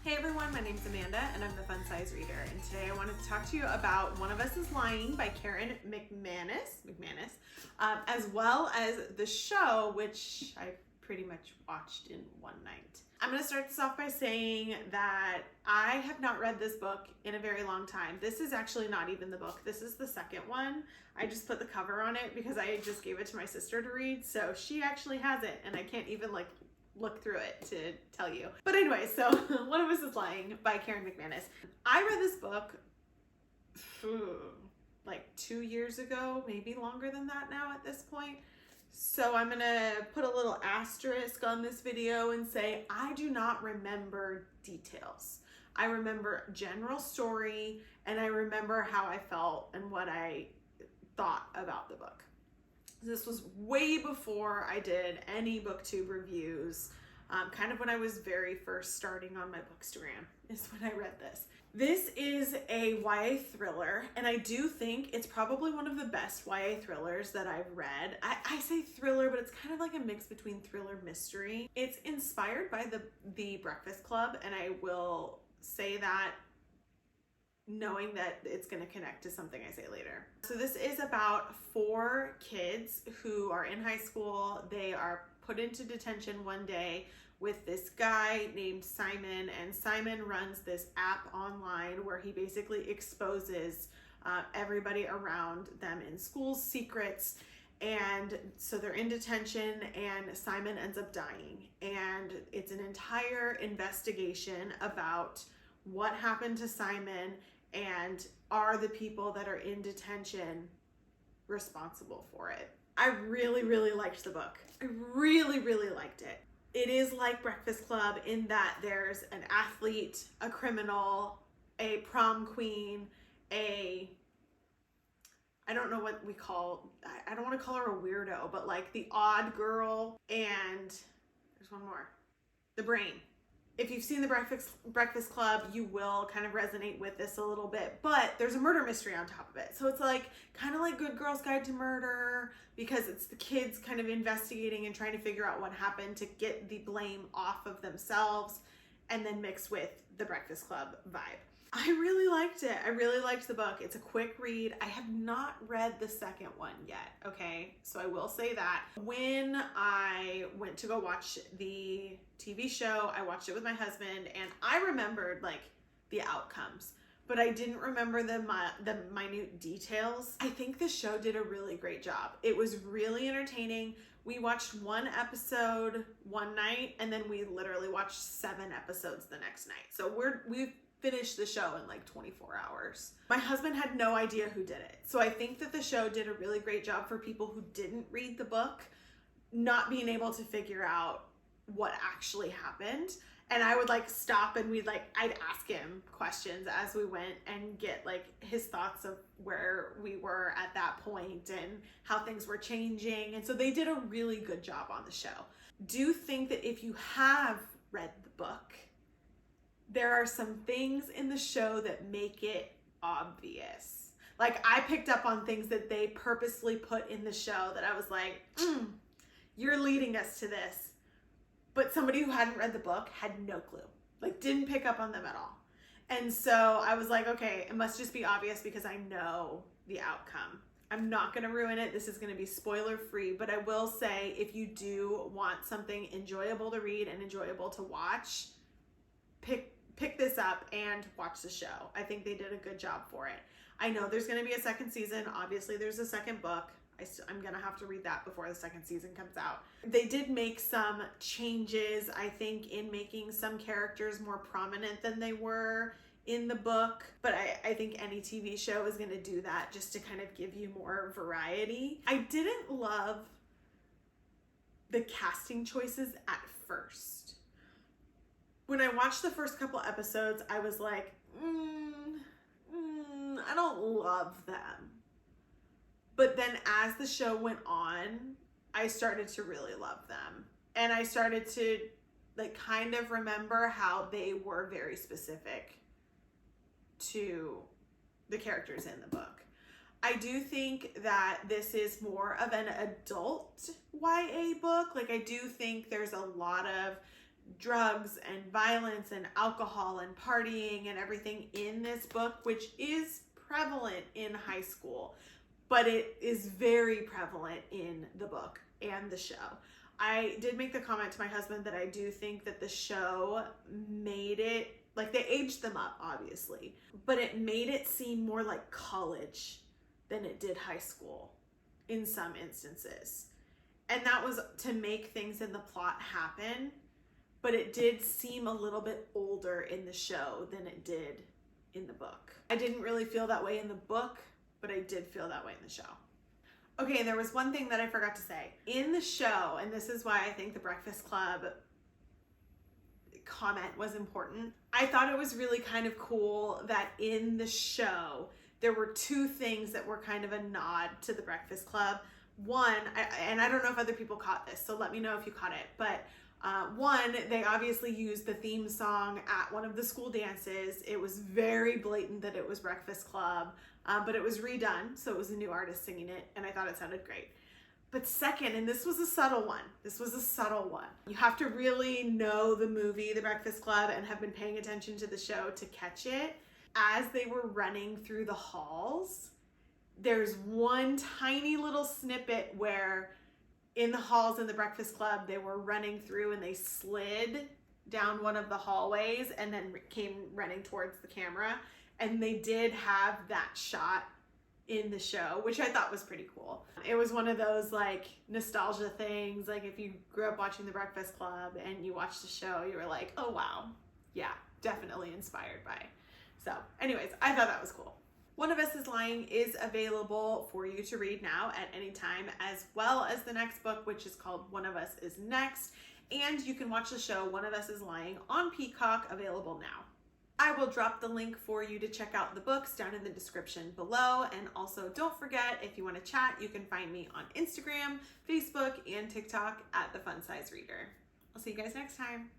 Hey everyone, my name's Amanda and I'm the Fun Size Reader, and today I wanted to talk to you about One of Us is Lying by Karen McManus, as well as the show, which I pretty much watched in one night. I'm going to start this off by saying that I have not read this book in a very long time. This is actually not even the book. This is the second one. I just put the cover on it because I just gave it to my sister to read, so she actually has it and I can't even look through it to tell you. But anyway, so One of Us is Lying by Karen McManus. I read this book like 2 years ago, maybe longer than that now at this point. So I'm gonna put a little asterisk on this video and say I do not remember details. I remember general story and I remember how I felt and what I thought about the book. This was way before I did any booktube reviews, kind of when I was very first starting on my bookstagram is when I read this. This is a YA thriller, and I do think it's probably one of the best YA thrillers that I've read. I say thriller, but it's kind of like a mix between thriller mystery. It's inspired by the Breakfast Club, and I will say that knowing that it's going to connect to something I say later. So this is about 4 kids who are in high school. They are put into detention one day with this guy named Simon, and Simon runs this app online where he basically exposes everybody around them in school's secrets. And so they're in detention and Simon ends up dying, and it's an entire investigation about what happened to Simon and are the people that are in detention responsible for it. I really, really liked the book. I really, really liked it. It is like Breakfast Club in that there's an athlete, a criminal, a prom queen, I don't know what we call, I don't want to call her a weirdo, but like the odd girl, and there's one more, the brain. If you've seen the Breakfast Club, you will kind of resonate with this a little bit, but there's a murder mystery on top of it. So it's like kind of like Good Girl's Guide to Murder, because it's the kids kind of investigating and trying to figure out what happened to get the blame off of themselves, and then mixed with the Breakfast Club vibe. I really liked it. I really liked the book. It's a quick read. I have not read the second one yet, okay? So I will say that. When I went to go watch the TV show, I watched it with my husband, and I remembered like the outcomes, but I didn't remember the minute details. I think the show did a really great job. It was really entertaining. We watched 1 episode one night, and then we literally watched 7 episodes the next night. So we've finished the show in like 24 hours. My husband had no idea who did it. So I think that the show did a really great job for people who didn't read the book, not being able to figure out what actually happened. And I would like stop and I'd ask him questions as we went and get like his thoughts of where we were at that point and how things were changing. And so they did a really good job on the show. Do think that if you have read the book, there are some things in the show that make it obvious. Like I picked up on things that they purposely put in the show that I was like, you're leading us to this. But somebody who hadn't read the book had no clue, like didn't pick up on them at all. And so I was like, okay, it must just be obvious because I know the outcome. I'm not gonna ruin it. This is gonna be spoiler free, but I will say if you do want something enjoyable to read and enjoyable to watch, pick this up and watch the show. I think they did a good job for it. I know there's going to be a second season. Obviously, there's a second book. I'm going to have to read that before the second season comes out. They did make some changes, I think, in making some characters more prominent than they were in the book. But I think any TV show is going to do that just to kind of give you more variety. I didn't love the casting choices at first. When I watched the first couple episodes, I was like, I don't love them. But then as the show went on, I started to really love them. And I started to like kind of remember how they were very specific to the characters in the book. I do think that this is more of an adult YA book. Like I do think there's a lot of drugs and violence and alcohol and partying and everything in this book, which is prevalent in high school, but it is very prevalent in the book and the show. I did make the comment to my husband that I do think that the show made it, like, they aged them up, obviously, but it made it seem more like college than it did high school in some instances. And that was to make things in the plot happen, but it did seem a little bit older in the show than it did in the book. I didn't really feel that way in the book, but I did feel that way in the show. Okay, there was one thing that I forgot to say. In the show, and this is why I think the Breakfast Club comment was important, I thought it was really kind of cool that in the show, there were two things that were kind of a nod to the Breakfast Club. One, and I don't know if other people caught this, so let me know if you caught it, but one, they obviously used the theme song at one of the school dances. It was very blatant that it was Breakfast Club, but it was redone, so it was a new artist singing it, and I thought it sounded great. But second, and this was a subtle one, you have to really know the movie, The Breakfast Club, and have been paying attention to the show to catch it. As they were running through the halls, there's one tiny little snippet where in the halls in the Breakfast Club, they were running through and they slid down one of the hallways and then came running towards the camera. And they did have that shot in the show, which I thought was pretty cool. It was one of those like nostalgia things. Like if you grew up watching the Breakfast Club and you watched the show, you were like, oh wow, yeah, definitely inspired by. So anyways, I thought that was cool. One of Us is Lying is available for you to read now at any time, as well as the next book, which is called One of Us is Next. And you can watch the show One of Us is Lying on Peacock, available now. I will drop the link for you to check out the books down in the description below. And also don't forget, if you want to chat, you can find me on Instagram, Facebook, and TikTok at The Fun Size Reader. I'll see you guys next time.